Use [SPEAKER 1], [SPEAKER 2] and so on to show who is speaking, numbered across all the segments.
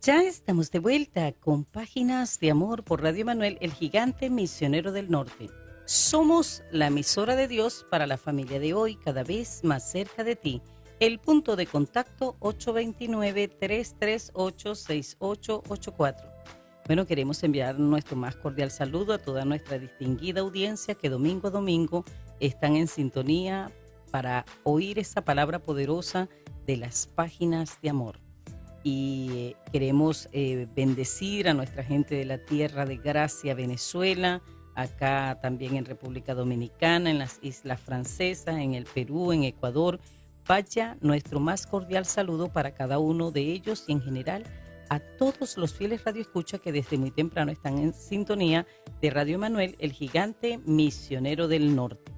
[SPEAKER 1] Ya estamos de vuelta con Páginas de Amor por Radio Manuel, el gigante misionero del norte. Somos la emisora de Dios para la familia de hoy, cada vez más cerca de ti. El punto de contacto 829-338-6884. Bueno, queremos enviar nuestro más cordial saludo a toda nuestra distinguida audiencia que domingo a domingo están en sintonía para oír esa palabra poderosa de las páginas de amor. Y queremos bendecir a nuestra gente de la tierra de Gracia, Venezuela, acá también en República Dominicana, en las Islas Francesas, en el Perú, en Ecuador. Vaya nuestro más cordial saludo para cada uno de ellos y en general a todos los fieles radioescuchas que desde muy temprano están en sintonía de Radio Manuel, el gigante misionero del norte.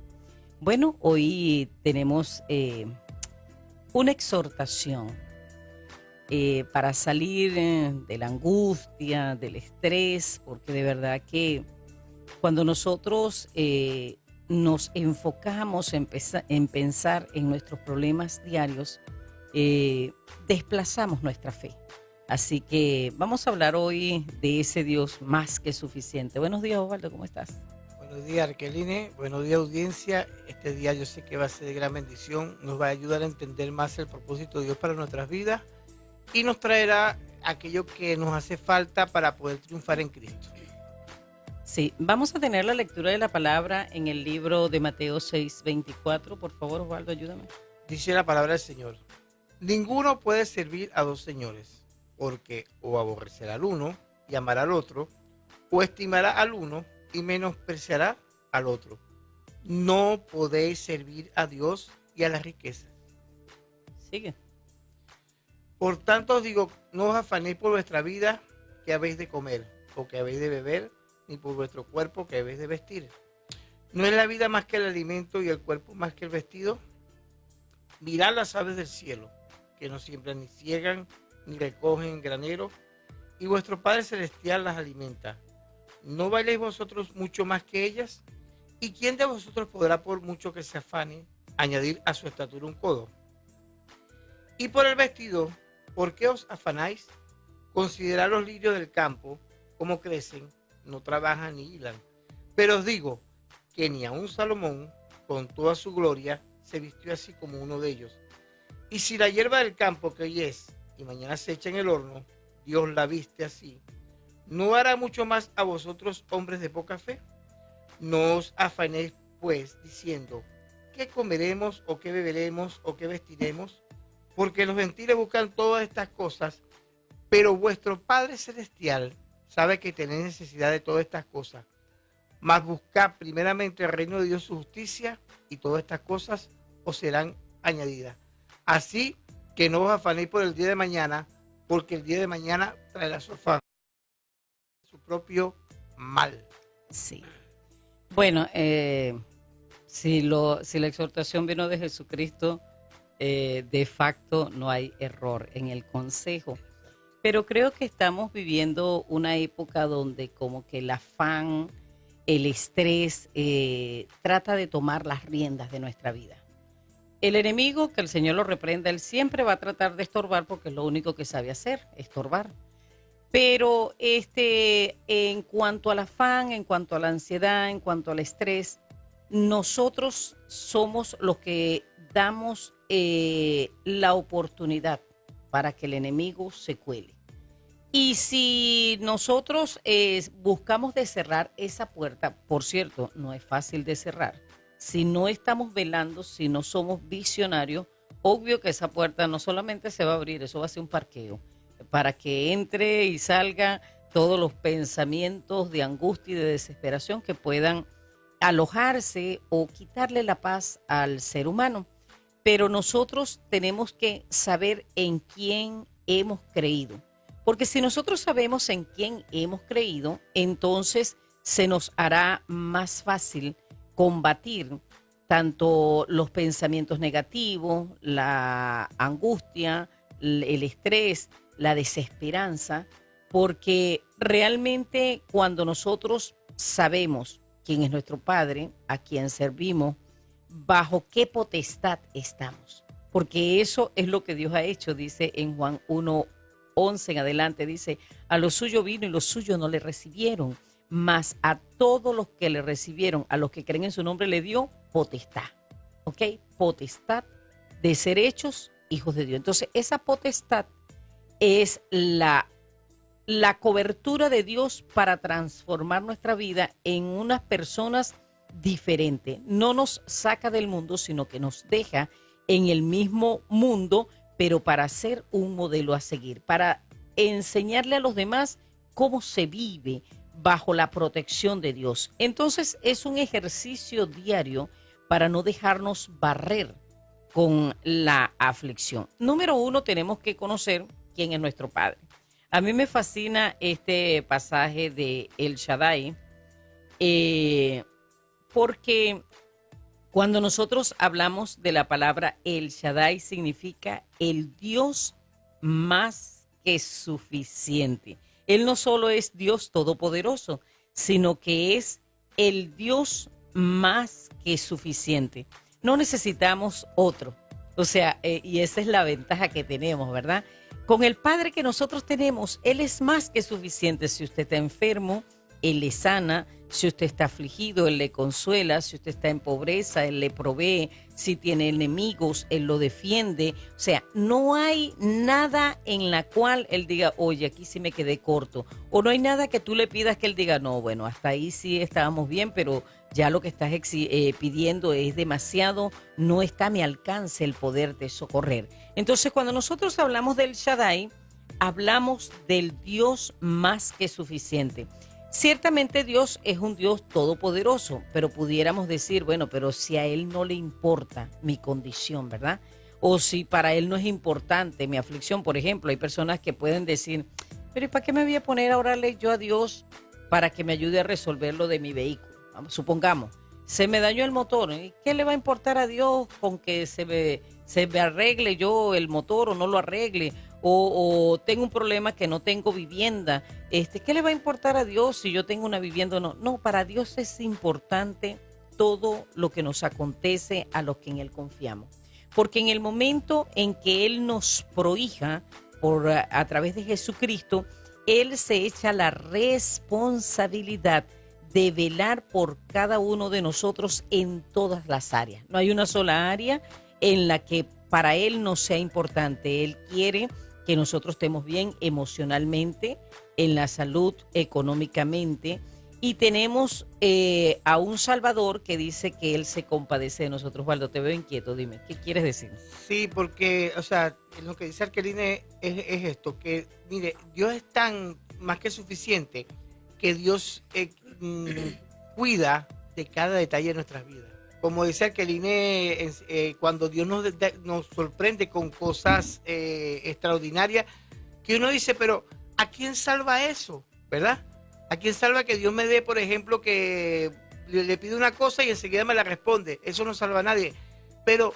[SPEAKER 1] Bueno, hoy tenemos una exhortación para salir de la angustia, del estrés, porque de verdad que cuando nosotros nos enfocamos en pensar en nuestros problemas diarios, desplazamos nuestra fe. Así que vamos a hablar hoy de ese Dios más que suficiente. Buenos días, Osvaldo, ¿cómo estás?
[SPEAKER 2] Buenos días, Arkeline. Buenos días, audiencia. Este día yo sé que va a ser de gran bendición. Nos va a ayudar a entender más el propósito de Dios para nuestras vidas y nos traerá aquello que nos hace falta para poder triunfar en Cristo.
[SPEAKER 1] Sí, vamos a tener la lectura de la palabra en el libro de Mateo 6:24. Por favor, Osvaldo, ayúdame.
[SPEAKER 2] Dice la palabra del Señor: ninguno puede servir a dos señores, porque o aborrecerá al uno y amará al otro, o estimará al uno y menospreciará al otro. No podéis servir a Dios y a las riquezas.
[SPEAKER 1] Sigue.
[SPEAKER 2] Por tanto os digo, no os afanéis por vuestra vida, que habéis de comer, o que habéis de beber, ni por vuestro cuerpo, que habéis de vestir. ¿No es la vida más que el alimento y el cuerpo más que el vestido? Mirad las aves del cielo, que no siembran ni ciegan, ni recogen en granero, y vuestro Padre Celestial las alimenta. ¿No valéis vosotros mucho más que ellas? ¿Y quién de vosotros podrá, por mucho que se afane, añadir a su estatura un codo? Y por el vestido, ¿por qué os afanáis? Considerad los lirios del campo, cómo crecen, no trabajan ni hilan. Pero os digo que ni aun Salomón, con toda su gloria, se vistió así como uno de ellos. Y si la hierba del campo que hoy es y mañana se echa en el horno, Dios la viste así, ¿no hará mucho más a vosotros, hombres de poca fe? No os afanéis, pues, diciendo, ¿qué comeremos o qué beberemos o qué vestiremos? Porque los gentiles buscan todas estas cosas, pero vuestro Padre Celestial sabe que tenéis necesidad de todas estas cosas. Mas buscad primeramente el reino de Dios, su justicia, y todas estas cosas os serán añadidas. Así que no os afanéis por el día de mañana, porque el día de mañana traerá su afán, su propio mal.
[SPEAKER 1] Sí. Bueno, si la exhortación vino de Jesucristo, de facto no hay error en el consejo. Pero creo que estamos viviendo una época donde como que el afán, el estrés, trata de tomar las riendas de nuestra vida. El enemigo, que el Señor lo reprenda, él siempre va a tratar de estorbar porque es lo único que sabe hacer, estorbar. Pero en cuanto al afán, en cuanto a la ansiedad, en cuanto al estrés, nosotros somos los que damos la oportunidad para que el enemigo se cuele. Y si nosotros buscamos de cerrar esa puerta, por cierto, no es fácil de cerrar. Si no estamos velando, si no somos visionarios, obvio que esa puerta no solamente se va a abrir, eso va a ser un parqueo para que entre y salga todos los pensamientos de angustia y de desesperación que puedan alojarse o quitarle la paz al ser humano. Pero nosotros tenemos que saber en quién hemos creído. Porque si nosotros sabemos en quién hemos creído, entonces se nos hará más fácil combatir tanto los pensamientos negativos, la angustia, el estrés, la desesperanza, porque realmente cuando nosotros sabemos quién es nuestro Padre, a quién servimos, bajo qué potestad estamos, porque eso es lo que Dios ha hecho, dice en Juan 1, 11 en adelante, dice, a lo suyo vino y los suyos no le recibieron, mas a todos los que le recibieron, a los que creen en su nombre, le dio potestad, ¿ok? Potestad de ser hechos hijos de Dios. Entonces, esa potestad es la cobertura de Dios para transformar nuestra vida en unas personas diferentes. No nos saca del mundo, sino que nos deja en el mismo mundo, pero para ser un modelo a seguir, para enseñarle a los demás cómo se vive bajo la protección de Dios. Entonces es un ejercicio diario para no dejarnos barrer con la aflicción. Número uno, tenemos que conocer quién es nuestro Padre. A mí me fascina este pasaje de El Shaddai, porque cuando nosotros hablamos de la palabra El Shaddai, significa el Dios más que suficiente. Él no solo es Dios todopoderoso, sino que es el Dios más que suficiente. No necesitamos otro. O sea, y esa es la ventaja que tenemos, ¿verdad? Con el Padre que nosotros tenemos, Él es más que suficiente. Si usted está enfermo, Él le sana. Si usted está afligido, Él le consuela. Si usted está en pobreza, Él le provee. Si tiene enemigos, Él lo defiende. O sea, no hay nada en la cual Él diga, oye, aquí sí me quedé corto. O no hay nada que tú le pidas que Él diga, no, bueno, hasta ahí sí estábamos bien, pero ya lo que estás pidiendo es demasiado, no está a mi alcance el poderte socorrer. Entonces, cuando nosotros hablamos del Shaddai, hablamos del Dios más que suficiente. Ciertamente Dios es un Dios todopoderoso, pero pudiéramos decir, bueno, pero si a Él no le importa mi condición, ¿verdad? O si para Él no es importante mi aflicción, por ejemplo, hay personas que pueden decir, pero ¿y para qué me voy a poner a orarle yo a Dios para que me ayude a resolver lo de mi vehículo? Supongamos, se me dañó el motor, ¿y qué le va a importar a Dios con que se me arregle yo el motor o no lo arregle? O tengo un problema que no tengo vivienda. ¿Qué le va a importar a Dios si yo tengo una vivienda o no? No, para Dios es importante todo lo que nos acontece a los que en Él confiamos. Porque en el momento en que Él nos prohija a través de Jesucristo, Él se echa la responsabilidad de velar por cada uno de nosotros en todas las áreas. No hay una sola área en la que para Él no sea importante. Él quiere que nosotros estemos bien emocionalmente, en la salud, económicamente, y tenemos a un Salvador que dice que Él se compadece de nosotros. Waldo, te veo inquieto, dime, ¿qué quieres decir?
[SPEAKER 2] Sí, porque, o sea, lo que dice Arqueline es esto, que, mire, Dios es tan más que suficiente que Dios cuida de cada detalle de nuestras vidas. Como dice Arqueline, cuando Dios nos sorprende con cosas extraordinarias, que uno dice, pero ¿a quién salva eso? ¿Verdad? ¿A quién salva que Dios me dé, por ejemplo, que le pide una cosa y enseguida me la responde? Eso no salva a nadie. Pero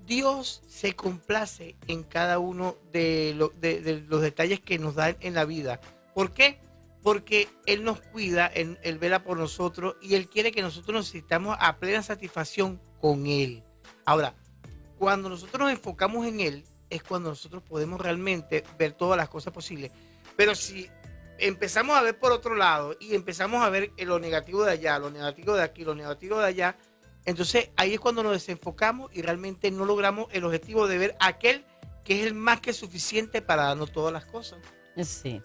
[SPEAKER 2] Dios se complace en cada uno de los detalles que nos dan en la vida. ¿Por qué? Porque Él nos cuida, Él vela por nosotros y Él quiere que nosotros nos sintamos a plena satisfacción con Él. Ahora, cuando nosotros nos enfocamos en Él, es cuando nosotros podemos realmente ver todas las cosas posibles. Pero si empezamos a ver por otro lado y empezamos a ver lo negativo de allá, lo negativo de aquí, lo negativo de allá, entonces ahí es cuando nos desenfocamos y realmente no logramos el objetivo de ver a aquel que es el más que suficiente para darnos todas las cosas.
[SPEAKER 1] Sí.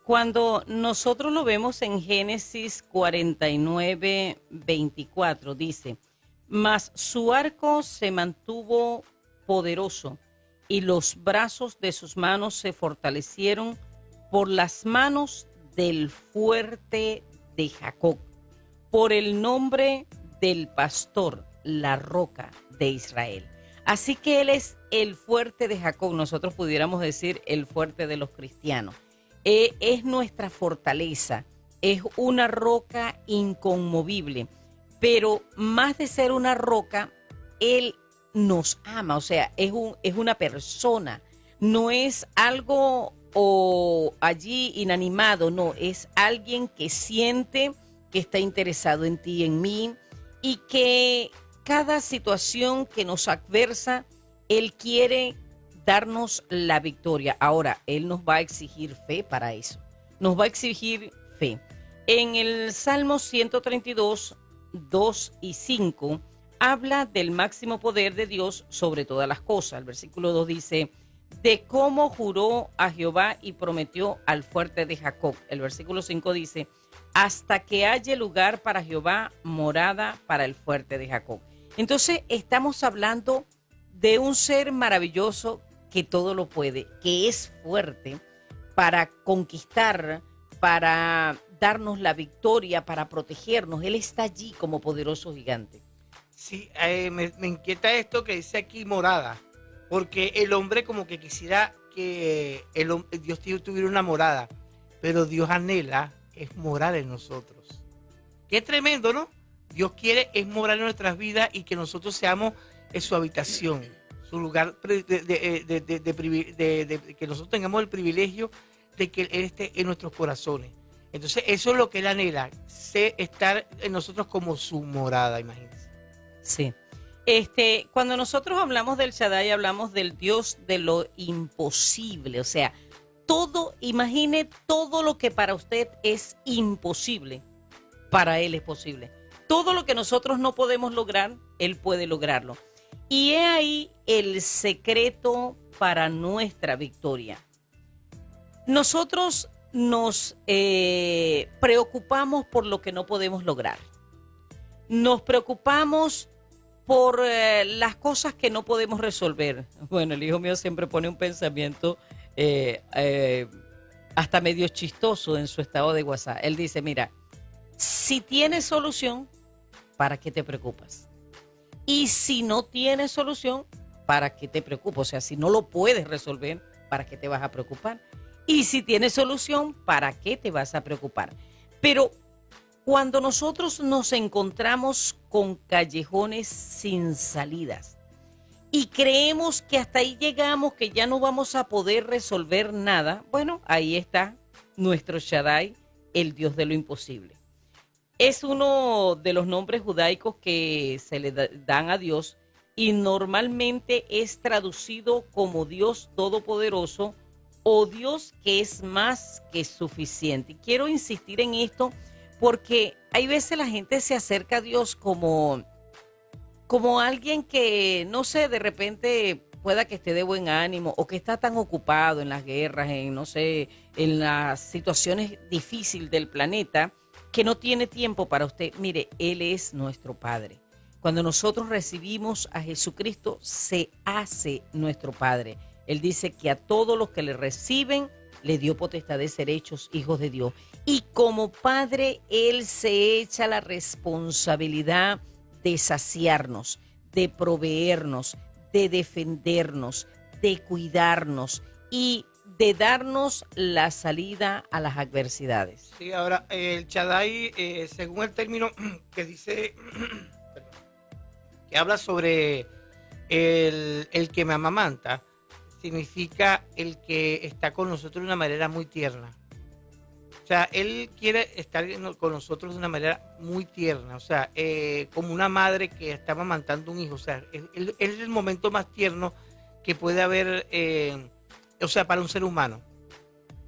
[SPEAKER 1] Cuando nosotros lo vemos en Génesis 49, 24, dice, mas su arco se mantuvo poderoso y los brazos de sus manos se fortalecieron por las manos del fuerte de Jacob, por el nombre del pastor, la roca de Israel. Así que Él es el fuerte de Jacob, nosotros pudiéramos decir el fuerte de los cristianos. Es nuestra fortaleza, es una roca inconmovible, pero más de ser una roca, Él nos ama, o sea, es una persona, no es algo allí inanimado, no, es alguien que siente, que está interesado en ti, en mí, y que cada situación que nos adversa, Él quiere darnos la victoria. Ahora, Él nos va a exigir fe para eso. Nos va a exigir fe. En el Salmo 132, 2 y 5, habla del máximo poder de Dios sobre todas las cosas. El versículo 2 dice, de cómo juró a Jehová y prometió al fuerte de Jacob. El versículo 5 dice, hasta que haya lugar para Jehová, morada para el fuerte de Jacob. Entonces, estamos hablando de un ser maravilloso que todo lo puede, que es fuerte para conquistar, para darnos la victoria, para protegernos. Él está allí como poderoso gigante.
[SPEAKER 2] Sí, me inquieta esto que dice aquí morada, porque el hombre como que quisiera que Dios tuviera una morada, pero Dios anhela es morar en nosotros. Qué tremendo, ¿no? Dios quiere es morar en nuestras vidas y que nosotros seamos en su habitación, su lugar, que nosotros tengamos el privilegio de que Él esté en nuestros corazones. Entonces, eso es lo que Él anhela, estar en nosotros como su morada, imagínense.
[SPEAKER 1] Sí. Cuando nosotros hablamos del Shaddai, hablamos del Dios de lo imposible. O sea, todo, imagine todo lo que para usted es imposible, para Él es posible. Todo lo que nosotros no podemos lograr, Él puede lograrlo. Y he ahí el secreto para nuestra victoria. Nosotros nos preocupamos por lo que no podemos lograr. Nos preocupamos por las cosas que no podemos resolver. Bueno, el hijo mío siempre pone un pensamiento hasta medio chistoso en su estado de WhatsApp. Él dice, mira, si tienes solución, ¿para qué te preocupas? Y si no tienes solución, ¿para qué te preocupas? O sea, si no lo puedes resolver, ¿para qué te vas a preocupar? Y si tienes solución, ¿para qué te vas a preocupar? Pero cuando nosotros nos encontramos con callejones sin salidas y creemos que hasta ahí llegamos, que ya no vamos a poder resolver nada, bueno, ahí está nuestro Shaddai, el Dios de lo imposible. Es uno de los nombres judaicos que se le dan a Dios y normalmente es traducido como Dios Todopoderoso o Dios que es más que suficiente. Y quiero insistir en esto porque hay veces la gente se acerca a Dios como alguien que, no sé, de repente pueda que esté de buen ánimo o que está tan ocupado en las guerras, no sé, en las situaciones difíciles del planeta, que no tiene tiempo para usted. Mire, Él es nuestro Padre. Cuando nosotros recibimos a Jesucristo, se hace nuestro Padre. Él dice que a todos los que le reciben, le dio potestad de ser hechos hijos de Dios. Y como Padre, Él se echa la responsabilidad de saciarnos, de proveernos, de defendernos, de cuidarnos y de darnos la salida a las adversidades.
[SPEAKER 2] Sí, ahora el Shaddai, según el término que dice, que habla sobre el que me amamanta, significa el que está con nosotros de una manera muy tierna. O sea, Él quiere estar con nosotros de una manera muy tierna, o sea, como una madre que está amamantando un hijo. O sea, él es el momento más tierno que puede haber, o sea, para un ser humano.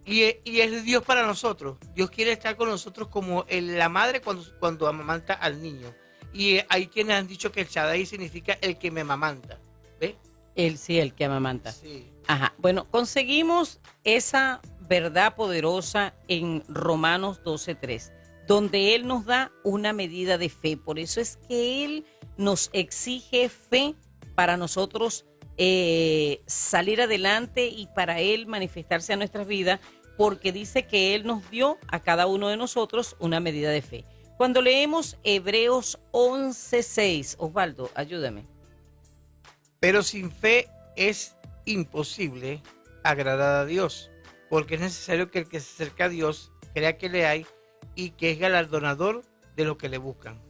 [SPEAKER 2] Y es Dios para nosotros. Dios quiere estar con nosotros como la madre cuando amamanta al niño. Y hay quienes han dicho que el Shaddai significa el que me amamanta. ¿Ves?
[SPEAKER 1] Él sí, el que amamanta.
[SPEAKER 2] Sí.
[SPEAKER 1] Ajá. Bueno, conseguimos esa verdad poderosa en Romanos 12:3, donde Él nos da una medida de fe. Por eso es que Él nos exige fe para nosotros salir adelante y para Él manifestarse a nuestras vidas, porque dice que Él nos dio a cada uno de nosotros una medida de fe. Cuando leemos Hebreos 11:6, Osvaldo, ayúdame.
[SPEAKER 2] Pero sin fe es imposible agradar a Dios, porque es necesario que el que se acerca a Dios crea que le hay y que es galardonador de lo que le buscan.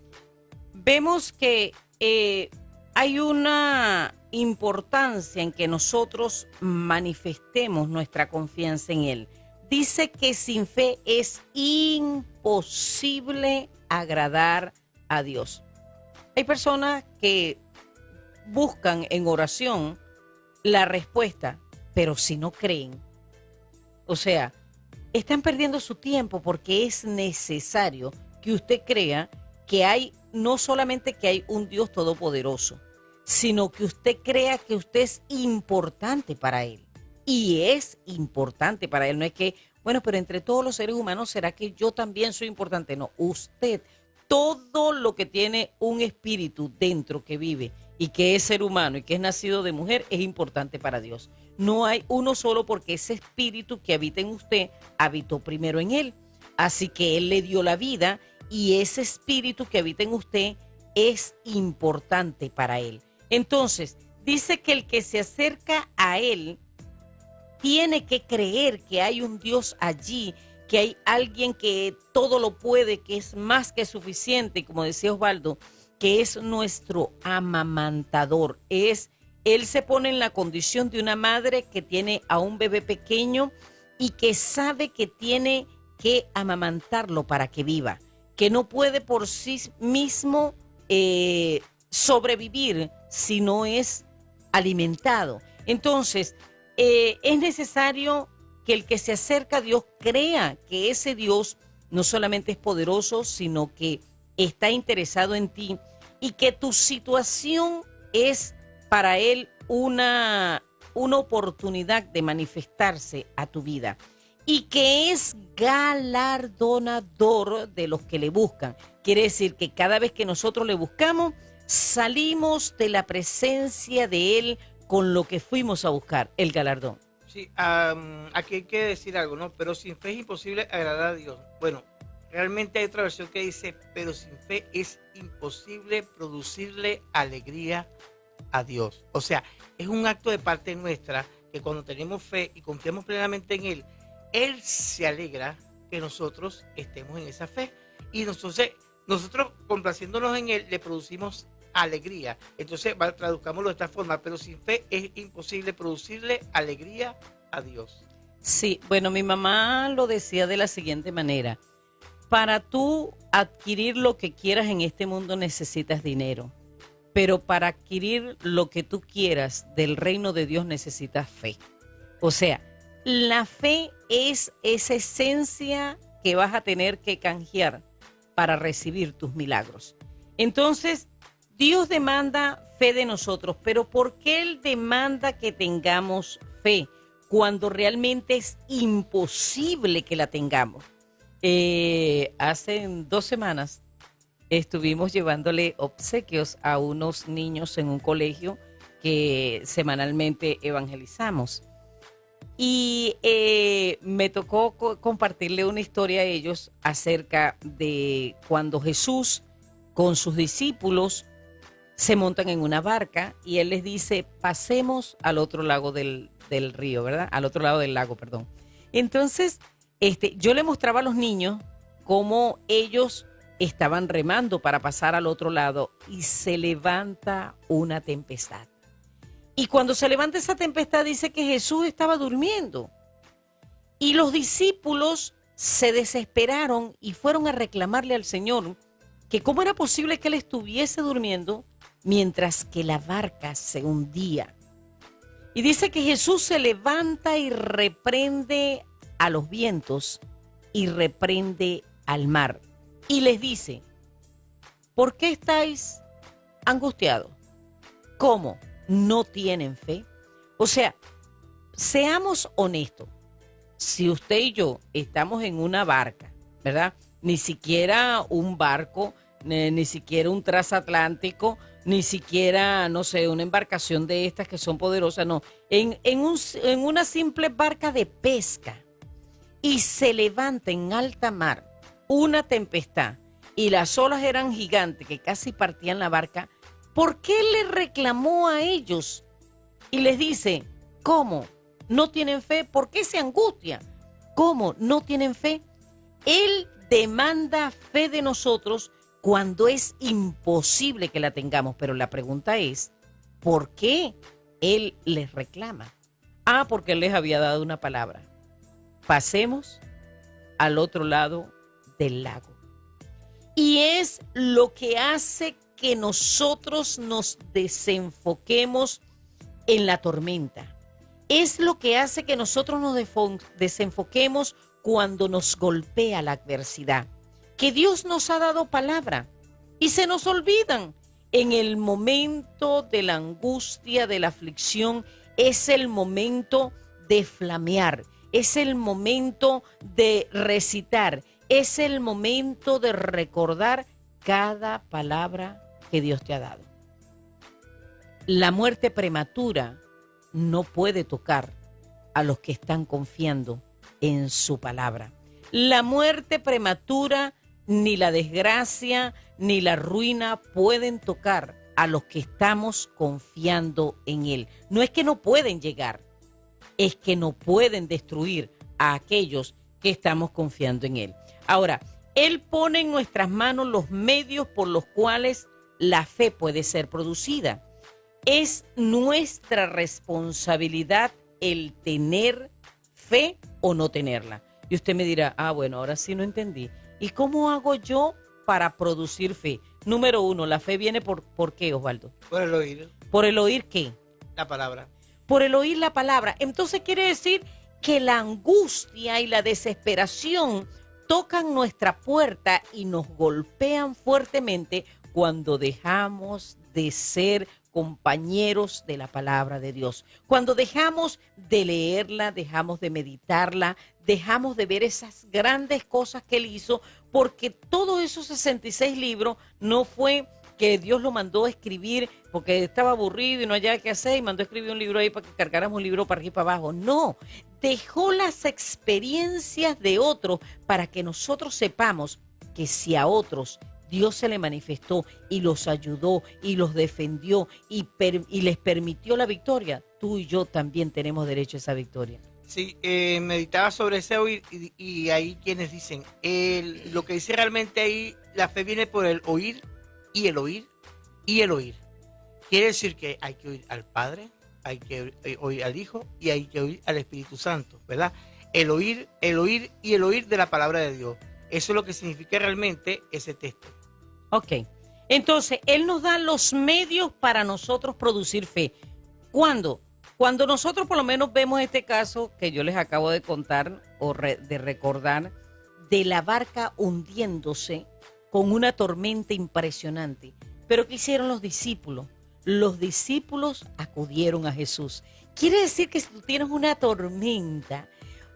[SPEAKER 1] Vemos que hay una importancia en que nosotros manifestemos nuestra confianza en Él. Dice que sin fe es imposible agradar a Dios. Hay personas que buscan en oración la respuesta, pero si no creen, o sea, están perdiendo su tiempo porque es necesario que usted crea que hay, no solamente que hay un Dios todopoderoso, sino que usted crea que usted es importante para Él. Y es importante para Él. No es que, bueno, pero entre todos los seres humanos, ¿será que yo también soy importante? No, usted, todo lo que tiene un espíritu dentro que vive y que es ser humano y que es nacido de mujer, es importante para Dios. No hay uno solo porque ese espíritu que habita en usted habitó primero en Él. Así que Él le dio la vida y ese espíritu que habita en usted es importante para Él. Entonces, dice que el que se acerca a Él tiene que creer que hay un Dios allí, que hay alguien que todo lo puede, que es más que suficiente, y como decía Osvaldo, que es nuestro amamantador. Él se pone en la condición de una madre que tiene a un bebé pequeño y que sabe que tiene que amamantarlo para que viva, que no puede por sí mismo sobrevivir si no es alimentado. Entonces, es necesario que el que se acerca a Dios crea que ese Dios no solamente es poderoso, sino que está interesado en ti y que tu situación es para Él una oportunidad de manifestarse a tu vida y que es galardonador de los que le buscan. Quiere decir que cada vez que nosotros le buscamos, salimos de la presencia de Él con lo que fuimos a buscar, el galardón.
[SPEAKER 2] Sí, aquí hay que decir algo, ¿no? Pero sin fe es imposible agradar a Dios. Bueno, realmente hay otra versión que dice, pero sin fe es imposible producirle alegría a Dios. O sea, es un acto de parte nuestra que cuando tenemos fe y confiamos plenamente en Él, Él se alegra que nosotros estemos en esa fe. Y nosotros complaciéndonos en Él, le producimos alegría. Entonces, traduzcámoslo de esta forma, pero sin fe es imposible producirle alegría a Dios.
[SPEAKER 1] Sí, bueno, mi mamá lo decía de la siguiente manera. Para tú adquirir lo que quieras en este mundo necesitas dinero, pero para adquirir lo que tú quieras del reino de Dios necesitas fe. O sea, la fe es esa esencia que vas a tener que canjear para recibir tus milagros. Entonces, Dios demanda fe de nosotros, pero ¿por qué Él demanda que tengamos fe cuando realmente es imposible que la tengamos? Hace 2 semanas estuvimos llevándole obsequios a unos niños en un colegio que semanalmente evangelizamos. Y me tocó compartirle una historia a ellos acerca de cuando Jesús con sus discípulos se montan en una barca y Él les dice, pasemos al otro lado del río, ¿verdad? Al otro lado del lago, perdón. Entonces, yo le mostraba a los niños cómo ellos estaban remando para pasar al otro lado y se levanta una tempestad. Y cuando se levanta esa tempestad dice que Jesús estaba durmiendo. Y los discípulos se desesperaron y fueron a reclamarle al Señor que cómo era posible que Él estuviese durmiendo mientras que la barca se hundía. Y dice que Jesús se levanta y reprende a los vientos y reprende al mar. Y les dice, ¿por qué estáis angustiados? ¿Cómo? ¿No tienen fe? O sea, seamos honestos. Si usted y yo estamos en una barca, ¿verdad? Ni siquiera un barco, ni siquiera un transatlántico, ni siquiera, no sé, una embarcación de estas que son poderosas, no. En una simple barca de pesca y se levanta en alta mar una tempestad y las olas eran gigantes que casi partían la barca, ¿por qué le reclamó a ellos? Y les dice, ¿cómo? ¿No tienen fe? ¿Por qué se angustia? ¿Cómo? ¿No tienen fe? Él demanda fe de nosotros cuando es imposible que la tengamos. Pero la pregunta es, ¿por qué Él les reclama? Ah, porque Él les había dado una palabra. Pasemos al otro lado del lago. Y es lo que hace que nosotros nos desenfoquemos en la tormenta. Es lo que hace que nosotros nos desenfoquemos cuando nos golpea la adversidad. Que Dios nos ha dado palabra y se nos olvidan. En el momento de la angustia, de la aflicción, es el momento de flamear, es el momento de recitar, es el momento de recordar cada palabra que Dios te ha dado. La muerte prematura no puede tocar a los que están confiando en su palabra. La muerte prematura, ni la desgracia, ni la ruina pueden tocar a los que estamos confiando en Él. No es que no pueden llegar, es que no pueden destruir a aquellos que estamos confiando en Él. Ahora, Él pone en nuestras manos los medios por los cuales la fe puede ser producida. Es nuestra responsabilidad el tener fe o no tenerla. Y usted me dirá, bueno, ahora sí no entendí. ¿Y cómo hago yo para producir fe? Número uno, la fe viene ¿por qué, Osvaldo?
[SPEAKER 2] Por el oír.
[SPEAKER 1] ¿Por el oír qué?
[SPEAKER 2] La palabra.
[SPEAKER 1] Por el oír la palabra. Entonces quiere decir que la angustia y la desesperación tocan nuestra puerta y nos golpean fuertemente cuando dejamos de ser compañeros de la palabra de Dios. Cuando dejamos de leerla, dejamos de meditarla, dejamos de ver esas grandes cosas que Él hizo, porque todos esos 66 libros no fue que Dios lo mandó a escribir porque estaba aburrido y no había qué hacer y mandó a escribir un libro ahí para que cargáramos un libro para arriba y para abajo. No, dejó las experiencias de otros para que nosotros sepamos que si a otros Dios se le manifestó y los ayudó y los defendió y les permitió la victoria, tú y yo también tenemos derecho a esa victoria.
[SPEAKER 2] Sí, meditaba sobre ese oír y hay quienes dicen, lo que dice realmente ahí, la fe viene por el oír y el oír y el oír. Quiere decir que hay que oír al Padre, hay que oír al Hijo y hay que oír al Espíritu Santo, ¿verdad? El oír y el oír de la palabra de Dios. Eso es lo que significa realmente ese texto.
[SPEAKER 1] Ok, entonces Él nos da los medios para nosotros producir fe. ¿Cuándo? Cuando nosotros por lo menos vemos este caso que yo les acabo de contar o de recordar de la barca hundiéndose con una tormenta impresionante. Pero ¿qué hicieron los discípulos? Los discípulos acudieron a Jesús. Quiere decir que si tú tienes una tormenta,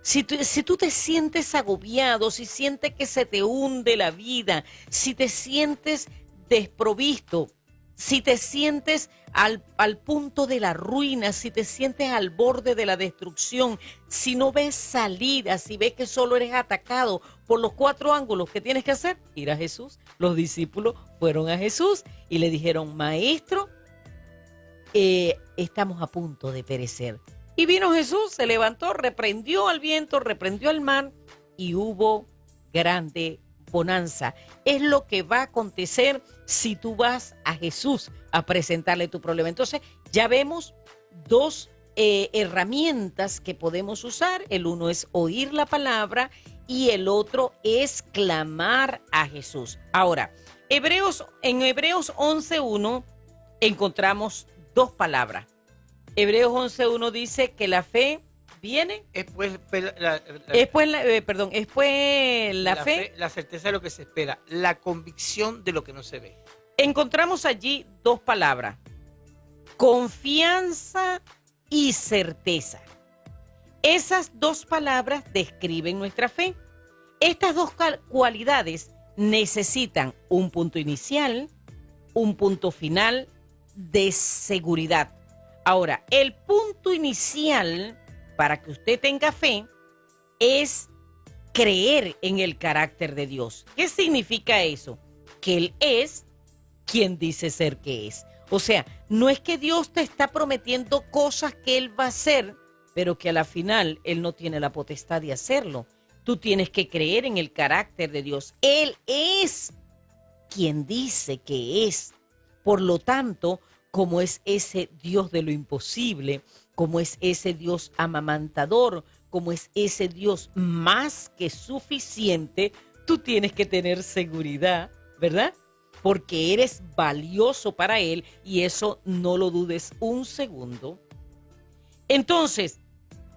[SPEAKER 1] si tú te sientes agobiado, si sientes que se te hunde la vida, si te sientes desprovisto, si te sientes al punto de la ruina, si te sientes al borde de la destrucción, si no ves salida, si ves que solo eres atacado por los 4 ángulos, ¿qué tienes que hacer? Ir a Jesús. Los discípulos fueron a Jesús y le dijeron, Maestro, estamos a punto de perecer. Y vino Jesús, se levantó, reprendió al viento, reprendió al mar y hubo grande bonanza. Es lo que va a acontecer si tú vas a Jesús a presentarle tu problema. Entonces ya vemos 2 herramientas que podemos usar. El uno es oír la palabra y el otro es clamar a Jesús. Ahora, en Hebreos 11:1 encontramos 2 palabras. Hebreos 11:1 dice que la fe viene. Es la fe.
[SPEAKER 2] La certeza de lo que se espera, la convicción de lo que no se ve.
[SPEAKER 1] Encontramos allí 2 palabras: confianza y certeza. Esas 2 palabras describen nuestra fe. Estas 2 cualidades necesitan un punto inicial, un punto final de seguridad. Ahora, el punto inicial para que usted tenga fe es creer en el carácter de Dios. ¿Qué significa eso? Que Él es quien dice ser que es. O sea, no es que Dios te está prometiendo cosas que Él va a hacer, pero que a la final Él no tiene la potestad de hacerlo. Tú tienes que creer en el carácter de Dios. Él es quien dice que es. Por lo tanto, como es ese Dios de lo imposible, como es ese Dios amamantador, como es ese Dios más que suficiente, tú tienes que tener seguridad, ¿verdad? Porque eres valioso para Él y eso no lo dudes un segundo. Entonces,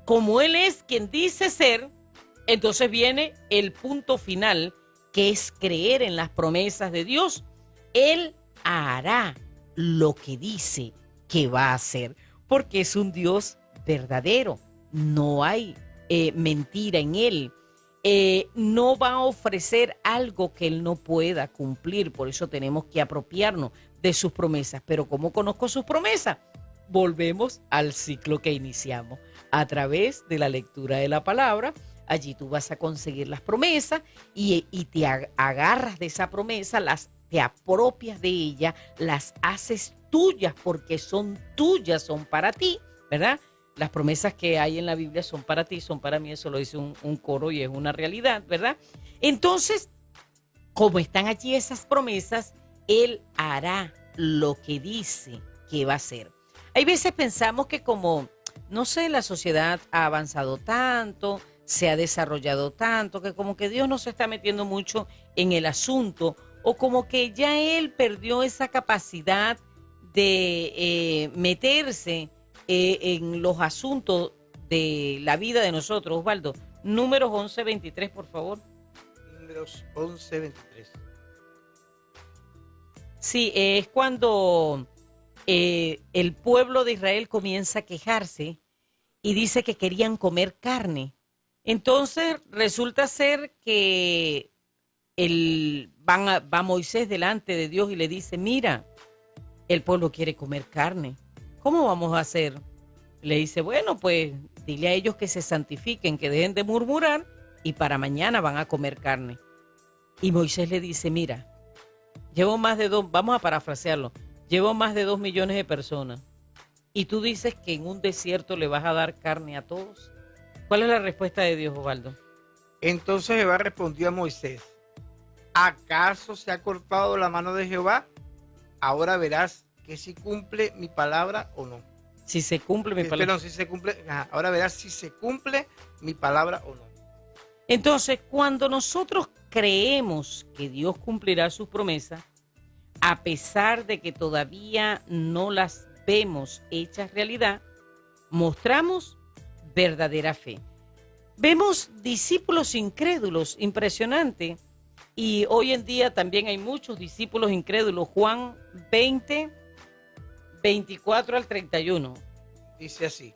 [SPEAKER 1] como Él es quien dice ser, entonces viene el punto final, que es creer en las promesas de Dios. Él hará lo que dice que va a hacer, porque es un Dios verdadero. No hay mentira en Él. No va a ofrecer algo que Él no pueda cumplir. Por eso tenemos que apropiarnos de sus promesas. Pero ¿cómo conozco sus promesas? Volvemos al ciclo que iniciamos. A través de la lectura de la palabra, allí tú vas a conseguir las promesas y te agarras de esa promesa, te apropias de ella, las haces tuyas porque son tuyas, son para ti, ¿verdad? Las promesas que hay en la Biblia son para ti, son para mí, eso lo dice un coro y es una realidad, ¿verdad? Entonces, como están allí esas promesas, Él hará lo que dice que va a hacer. Hay veces pensamos que como, no sé, la sociedad ha avanzado tanto, se ha desarrollado tanto, que como que Dios no se está metiendo mucho en el asunto, o como que ya Él perdió esa capacidad de meterse en los asuntos de la vida de nosotros. Osvaldo, números 11:23, por favor.
[SPEAKER 2] Números 11:23.
[SPEAKER 1] Sí, es cuando el pueblo de Israel comienza a quejarse y dice que querían comer carne. Entonces resulta ser que va Moisés delante de Dios y le dice, mira, el pueblo quiere comer carne. ¿Cómo vamos a hacer? Le dice, bueno, pues dile a ellos que se santifiquen, que dejen de murmurar y para mañana van a comer carne. Y Moisés le dice, mira, vamos a parafrasearlo, llevo más de 2 millones de personas y tú dices que en un desierto le vas a dar carne a todos. ¿Cuál es la respuesta de Dios, Osvaldo?
[SPEAKER 2] Entonces Jehová respondió a Moisés, ¿acaso se ha cortado la mano de Jehová? Ahora verás que si cumple mi palabra o no.
[SPEAKER 1] Si se cumple mi palabra.
[SPEAKER 2] Perdón, si se cumple, ahora verás si se cumple mi palabra o no.
[SPEAKER 1] Entonces, cuando nosotros creemos que Dios cumplirá sus promesas, a pesar de que todavía no las vemos hechas realidad, mostramos verdadera fe. Vemos discípulos incrédulos, impresionante, y hoy en día también hay muchos discípulos incrédulos. Juan 20:24-31.
[SPEAKER 2] Dice así,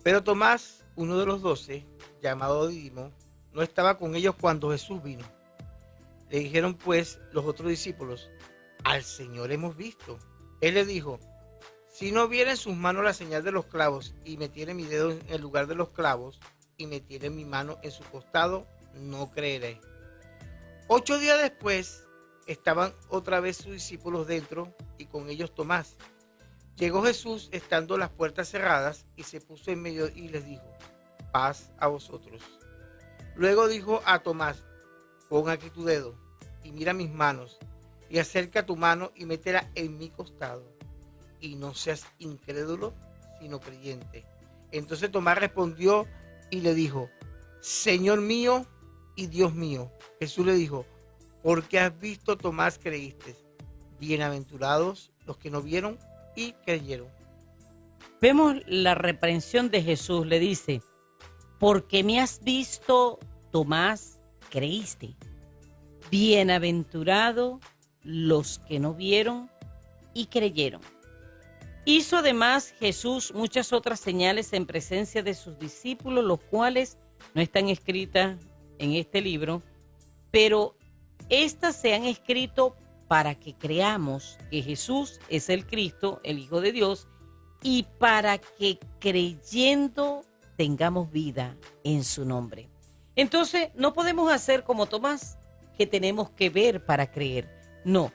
[SPEAKER 2] pero Tomás, uno de los 12, llamado Dídimo, no estaba con ellos cuando Jesús vino. Le dijeron pues los otros discípulos, al Señor hemos visto. Él le dijo, si no viera en sus manos la señal de los clavos y metiera mi dedo en el lugar de los clavos y metiera mi mano en su costado, no creeré. 8 días después estaban otra vez sus discípulos dentro y con ellos Tomás. Llegó Jesús estando las puertas cerradas y se puso en medio y les dijo, paz a vosotros. Luego dijo a Tomás, pon aquí tu dedo y mira mis manos y acerca tu mano y métela en mi costado y no seas incrédulo sino creyente. Entonces Tomás respondió y le dijo, Señor mío y Dios mío. Jesús le dijo, porque has visto, Tomás, creíste. Bienaventurados los que no vieron y creyeron.
[SPEAKER 1] Vemos la reprensión de Jesús, le dice, porque me has visto, Tomás, creíste. Bienaventurado los que no vieron y creyeron. Hizo además Jesús muchas otras señales en presencia de sus discípulos, los cuales no están escritas en este libro, pero estas se han escrito para que creamos que Jesús es el Cristo, el Hijo de Dios, y para que creyendo tengamos vida en su nombre. Entonces, no podemos hacer como Tomás, que tenemos que ver para creer. No,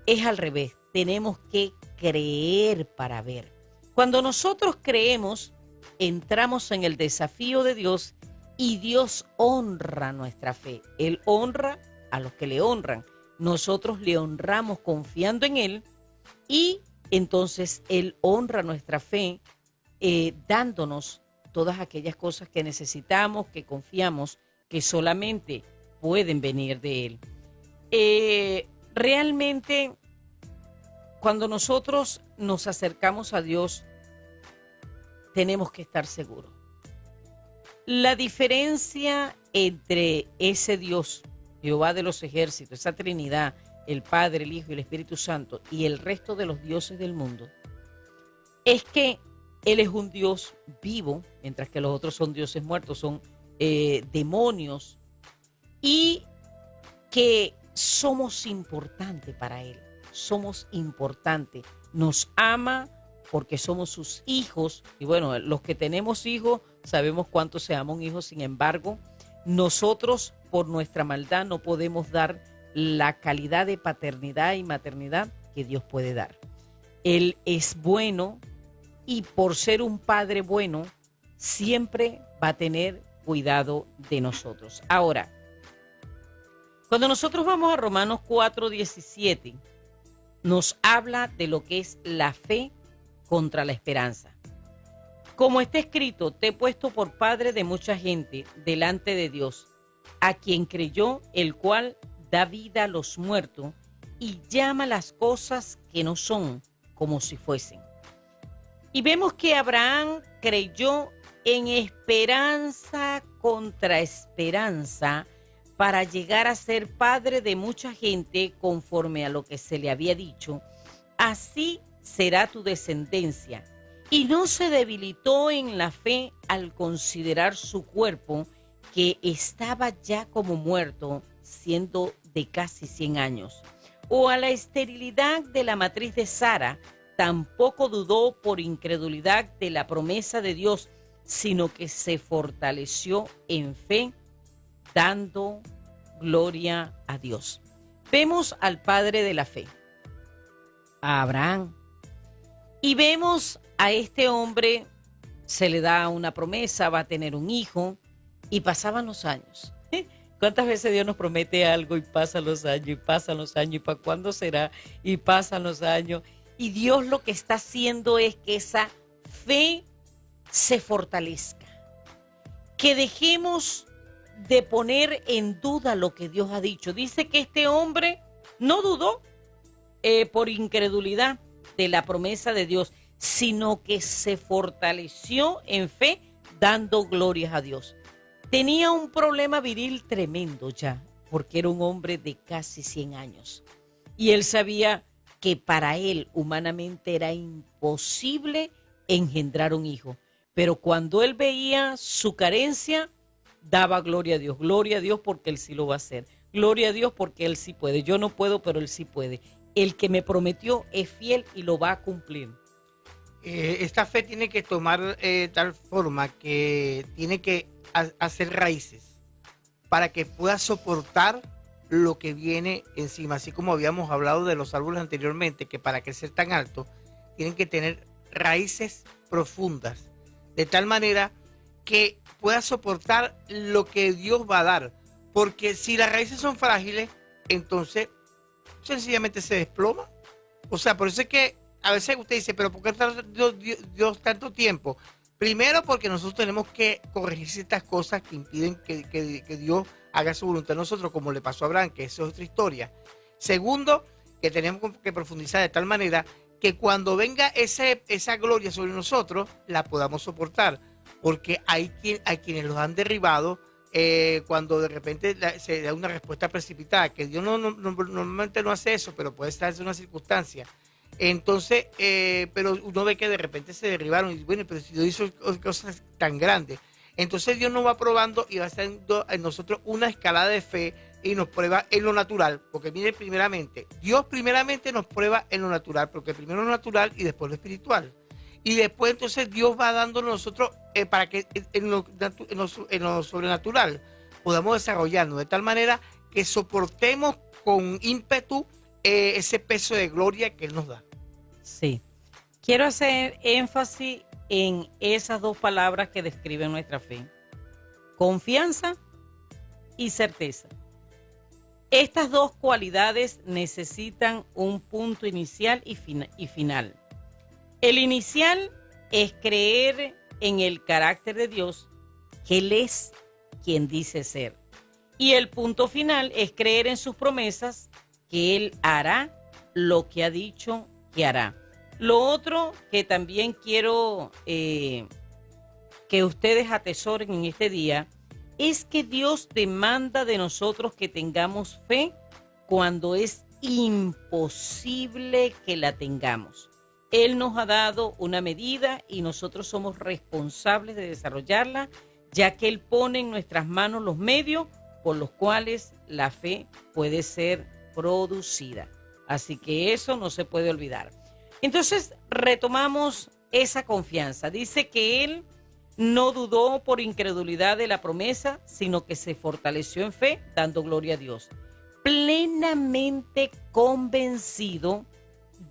[SPEAKER 1] es al revés, tenemos que creer para ver. Cuando nosotros creemos, entramos en el desafío de Dios y Dios honra nuestra fe. Él honra a los que le honran. Nosotros le honramos confiando en Él y entonces Él honra nuestra fe dándonos todas aquellas cosas que necesitamos, que confiamos, que solamente pueden venir de Él. Realmente, cuando nosotros nos acercamos a Dios, tenemos que estar seguros. La diferencia entre ese Dios, Jehová de los ejércitos, esa Trinidad, el Padre, el Hijo y el Espíritu Santo, y el resto de los dioses del mundo, es que Él es un Dios vivo, mientras que los otros son dioses muertos, son demonios, y que somos importantes para Él, somos importantes, nos ama porque somos sus hijos, y bueno, los que tenemos hijos sabemos cuánto se ama un hijo. Sin embargo, nosotros por nuestra maldad no podemos dar la calidad de paternidad y maternidad que Dios puede dar. Él es bueno y por ser un padre bueno, siempre va a tener cuidado de nosotros. Ahora, cuando nosotros vamos a Romanos 4:17, nos habla de lo que es la fe contra la esperanza. Como está escrito, te he puesto por padre de mucha gente delante de Dios, a quien creyó, el cual da vida a los muertos y llama las cosas que no son como si fuesen. Y vemos que Abraham creyó en esperanza contra esperanza para llegar a ser padre de mucha gente conforme a lo que se le había dicho. Así será tu descendencia. Y no se debilitó en la fe al considerar su cuerpo, que estaba ya como muerto, siendo de casi 100 años. O a la esterilidad de la matriz de Sara, tampoco dudó por incredulidad de la promesa de Dios, sino que se fortaleció en fe, dando gloria a Dios. Vemos al padre de la fe, a Abraham, y vemos a este hombre, se le da una promesa, va a tener un hijo, y pasaban los años. ¿Cuántas veces Dios nos promete algo y pasan los años, y pasan los años, y para cuándo será? Y pasan los años. Y Dios lo que está haciendo es que esa fe se fortalezca. Que dejemos de poner en duda lo que Dios ha dicho. Dice que este hombre no dudó por incredulidad de la promesa de Dios, sino que se fortaleció en fe, dando glorias a Dios. Tenía un problema viril tremendo ya, porque era un hombre de casi 100 años. Y él sabía que para él humanamente era imposible engendrar un hijo. Pero cuando él veía su carencia, daba gloria a Dios porque él sí lo va a hacer. Gloria a Dios porque él sí puede. Yo no puedo, pero él sí puede. El que me prometió es fiel y lo va a cumplir.
[SPEAKER 2] Esta fe tiene que tomar tal forma que tiene que hacer raíces para que pueda soportar lo que viene encima. Así como habíamos hablado de los árboles anteriormente, que para crecer tan alto tienen que tener raíces profundas, de tal manera que pueda soportar lo que Dios va a dar. Porque si las raíces son frágiles, entonces sencillamente se desploma. O sea, por eso es que a veces usted dice, pero ¿por qué Dios tanto tiempo? Primero, porque nosotros tenemos que corregir ciertas cosas que impiden que Dios haga su voluntad en nosotros, como le pasó a Abraham, que eso es otra historia. Segundo, que tenemos que profundizar de tal manera que cuando venga esa gloria sobre nosotros, la podamos soportar. Porque hay quienes los han derribado cuando de repente se da una respuesta precipitada, que Dios normalmente no hace eso, pero puede estar en una circunstancia. Entonces, pero uno ve que de repente se derribaron y bueno, pero si Dios hizo cosas tan grandes, entonces Dios nos va probando y va haciendo en nosotros una escalada de fe y nos prueba en lo natural, porque mire, Dios primeramente nos prueba en lo natural, porque primero lo natural y después lo espiritual. Y después entonces Dios va dando a nosotros para que en lo sobrenatural podamos desarrollarnos de tal manera que soportemos con ímpetu ese peso de gloria que Él nos da.
[SPEAKER 1] Sí. Quiero hacer énfasis en esas dos palabras que describen nuestra fe: confianza y certeza. Estas dos cualidades necesitan un punto inicial y final. El inicial es creer en el carácter de Dios, que Él es quien dice ser. Y el punto final es creer en sus promesas, que Él hará lo que ha dicho que hará. Lo otro que también quiero que ustedes atesoren en este día es que Dios demanda de nosotros que tengamos fe cuando es imposible que la tengamos. Él nos ha dado una medida y nosotros somos responsables de desarrollarla, ya que Él pone en nuestras manos los medios por los cuales la fe puede ser producida. Así que eso no se puede olvidar. Entonces, retomamos esa confianza. Dice que Él no dudó por incredulidad de la promesa, sino que se fortaleció en fe, dando gloria a Dios. Plenamente convencido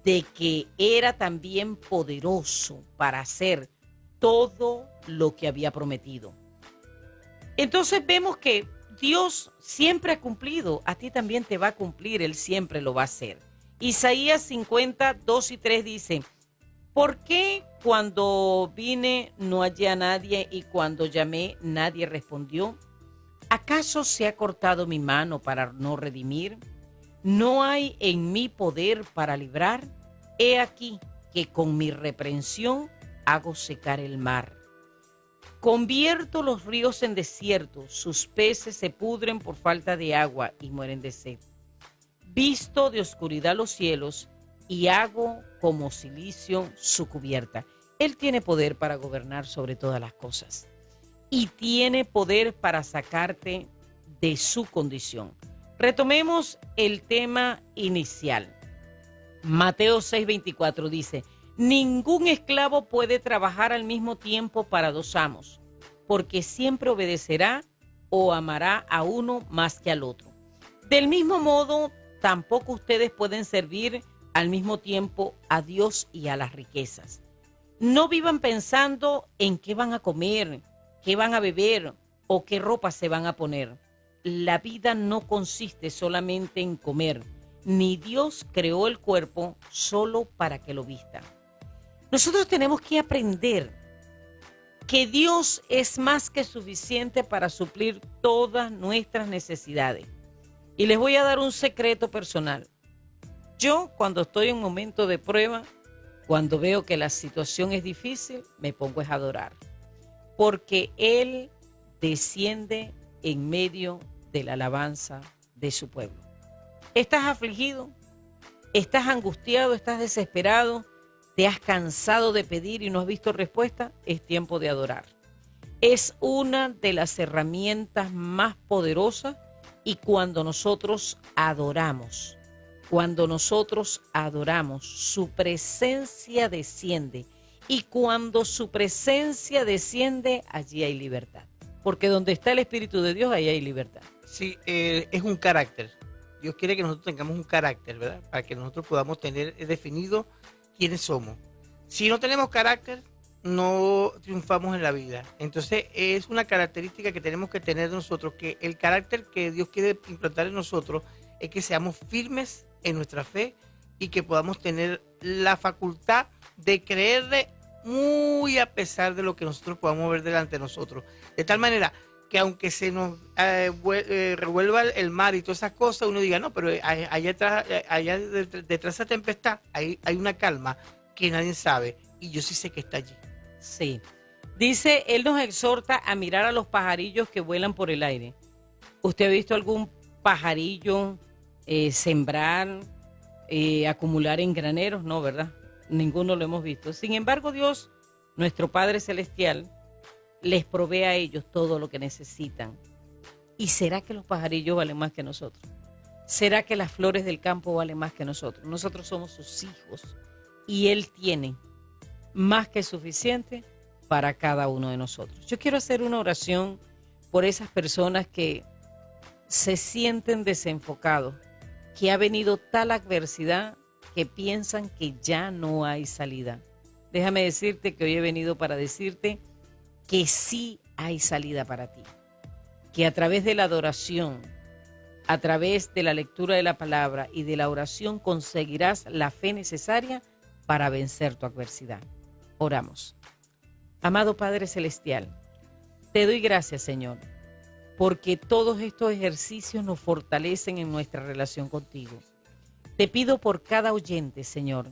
[SPEAKER 1] de que era también poderoso para hacer todo lo que había prometido. Entonces vemos que Dios siempre ha cumplido, a ti también te va a cumplir, Él siempre lo va a hacer. Isaías 50, 2 y 3 dice: ¿por qué cuando vine no hallé a nadie y cuando llamé nadie respondió? ¿Acaso se ha cortado mi mano para no redimir? ¿No hay en mí poder para librar? He aquí que con mi reprensión hago secar el mar. Convierto los ríos en desierto, sus peces se pudren por falta de agua y mueren de sed. Visto de oscuridad los cielos y hago como silicio su cubierta. Él tiene poder para gobernar sobre todas las cosas y tiene poder para sacarte de su condición. Retomemos el tema inicial. Mateo 6:24 dice: ningún esclavo puede trabajar al mismo tiempo para dos amos, porque siempre obedecerá o amará a uno más que al otro. Del mismo modo, tampoco ustedes pueden servir al mismo tiempo a Dios y a las riquezas. No vivan pensando en qué van a comer, qué van a beber o qué ropa se van a poner. La vida no consiste solamente en comer, ni Dios creó el cuerpo solo para que lo vista. Nosotros tenemos que aprender que Dios es más que suficiente para suplir todas nuestras necesidades. Y les voy a dar un secreto personal. Yo, cuando estoy en un momento de prueba, cuando veo que la situación es difícil, me pongo a adorar. Porque Él desciende en medio de la alabanza de su pueblo. ¿Estás afligido? ¿Estás angustiado? ¿Estás desesperado? ¿Te has cansado de pedir y no has visto respuesta? Es tiempo de adorar. Es una de las herramientas más poderosas y cuando nosotros adoramos, su presencia desciende. Y cuando su presencia desciende, allí hay libertad. Porque donde está el Espíritu de Dios, ahí hay libertad.
[SPEAKER 2] Sí, es un carácter. Dios quiere que nosotros tengamos un carácter, ¿verdad? Para que nosotros podamos tener definido quiénes somos. Si no tenemos carácter, no triunfamos en la vida. Entonces, es una característica que tenemos que tener nosotros, que el carácter que Dios quiere implantar en nosotros es que seamos firmes en nuestra fe y que podamos tener la facultad de creerle muy a pesar de lo que nosotros podamos ver delante de nosotros. De tal manera que aunque se nos revuelva el mar y todas esas cosas, uno diga, no, pero allá detrás de esa tempestad hay una calma que nadie sabe y yo sí sé que está allí.
[SPEAKER 1] Sí. Dice, Él nos exhorta a mirar a los pajarillos que vuelan por el aire. ¿Usted ha visto algún pajarillo sembrar, acumular en graneros? No, ¿verdad? Ninguno lo hemos visto. Sin embargo, Dios, nuestro Padre Celestial, les provee a ellos todo lo que necesitan. ¿Y será que los pajarillos valen más que nosotros? ¿Será que las flores del campo valen más que nosotros? Nosotros somos sus hijos y Él tiene más que suficiente para cada uno de nosotros. Yo quiero hacer una oración por esas personas que se sienten desenfocados, que ha venido tal adversidad que piensan que ya no hay salida. Déjame decirte que hoy he venido para decirte que sí hay salida para ti, que a través de la adoración, a través de la lectura de la palabra y de la oración conseguirás la fe necesaria para vencer tu adversidad. Oramos. Amado Padre Celestial, te doy gracias, Señor, porque todos estos ejercicios nos fortalecen en nuestra relación contigo. Te pido por cada oyente, Señor,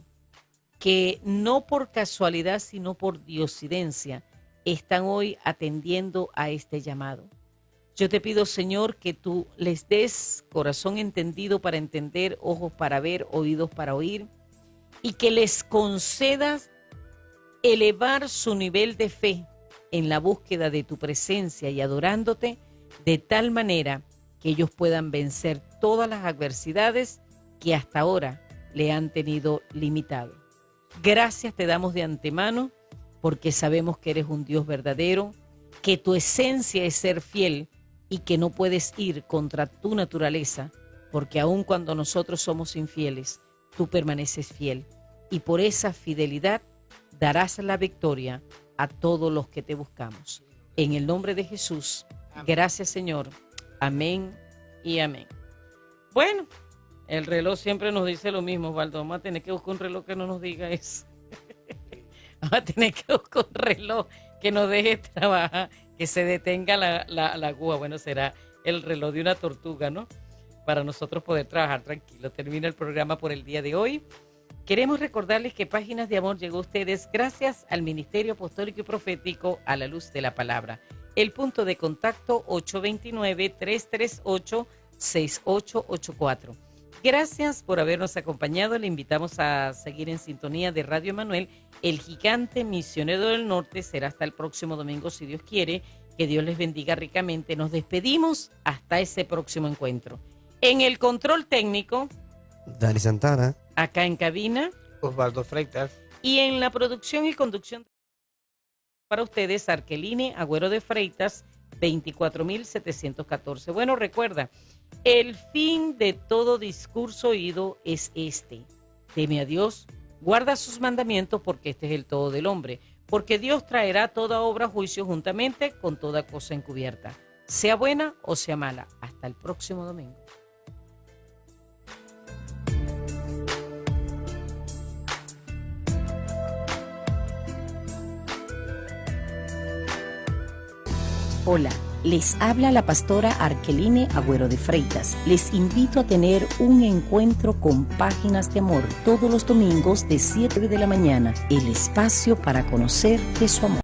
[SPEAKER 1] que no por casualidad, sino por diosidencia, están hoy atendiendo a este llamado. Yo te pido, Señor, que tú les des corazón entendido para entender, ojos para ver, oídos para oír, y que les concedas elevar su nivel de fe en la búsqueda de tu presencia y adorándote de tal manera que ellos puedan vencer todas las adversidades que hasta ahora le han tenido limitado. Gracias te damos de antemano porque sabemos que eres un Dios verdadero, que tu esencia es ser fiel y que no puedes ir contra tu naturaleza, porque aun cuando nosotros somos infieles, tú permaneces fiel y por esa fidelidad darás la victoria a todos los que te buscamos. En el nombre de Jesús, gracias Señor. Amén y amén. Bueno, el reloj siempre nos dice lo mismo, Osvaldo. Vamos a tener que buscar un reloj que no nos diga eso. Vamos a tener que buscar un reloj que nos deje trabajar, que se detenga la aguja. Bueno, será el reloj de una tortuga, ¿no? Para nosotros poder trabajar tranquilo. Termina el programa por el día de hoy. Queremos recordarles que Páginas de Amor llegó a ustedes gracias al Ministerio Apostólico y Profético a la Luz de la Palabra. El punto de contacto 829-338-6884. Gracias por habernos acompañado. Le invitamos a seguir en sintonía de Radio Emanuel. El gigante misionero del norte será hasta el próximo domingo, si Dios quiere. Que Dios les bendiga ricamente. Nos despedimos hasta ese próximo encuentro. En el control técnico,
[SPEAKER 3] Dani Santana.
[SPEAKER 1] Acá en cabina,
[SPEAKER 2] Osvaldo Freitas.
[SPEAKER 1] y en la producción y conducción para ustedes, Arkeline Agüero de Freitas, 24.714. Bueno, recuerda, el fin de todo discurso oído es este: teme a Dios, guarda sus mandamientos, porque este es el todo del hombre, porque Dios traerá toda obra a juicio juntamente con toda cosa encubierta, sea buena o sea mala. Hasta el próximo domingo.
[SPEAKER 4] Hola, les habla la pastora Arkeline Agüero de Freitas. Les invito a tener un encuentro con Páginas de Amor todos los domingos de 7 de la mañana, el espacio para conocer de su amor.